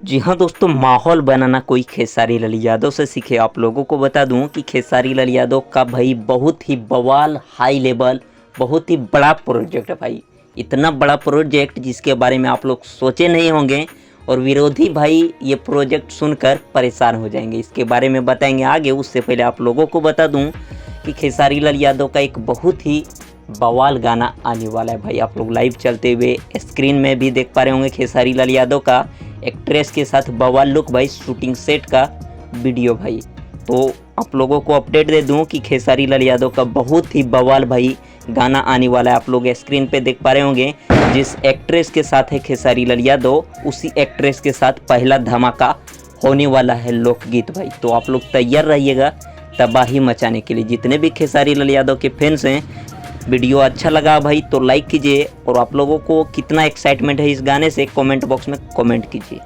जी हाँ दोस्तों, माहौल बनाना कोई खेसारी लाल यादव से सीखे। आप लोगों को बता दूं कि खेसारी लाल यादव का भाई बहुत ही बवाल हाई लेवल बहुत ही बड़ा प्रोजेक्ट है भाई। इतना बड़ा प्रोजेक्ट जिसके बारे में आप लोग सोचे नहीं होंगे और विरोधी भाई ये प्रोजेक्ट सुनकर परेशान हो जाएंगे। इसके बारे में बताएंगे आगे। उससे पहले आप लोगों को बता दूं कि खेसारी लाल यादव का एक बहुत ही बवाल गाना आने वाला है भाई। आप लोग लाइव चलते हुए स्क्रीन में भी देख पा रहे होंगे खेसारी लाल यादव का एक्ट्रेस के साथ बवाल लुक भाई, शूटिंग सेट का वीडियो भाई। तो आप लोगों को अपडेट दे दूं कि खेसारी लाल यादव का बहुत ही बवाल भाई गाना आने वाला है। आप लोग स्क्रीन पे देख पा रहे होंगे जिस एक्ट्रेस के साथ है खेसारी लाल यादव, उसी एक्ट्रेस के साथ पहला धमाका होने वाला है लोकगीत भाई। तो आप लोग तैयार रहिएगा तबाही मचाने के लिए। जितने भी खेसारी लाल यादव के फैंस हैं, वीडियो अच्छा लगा भाई तो लाइक कीजिए, और आप लोगों को कितना एक्साइटमेंट है इस गाने से कमेंट बॉक्स में कमेंट कीजिए।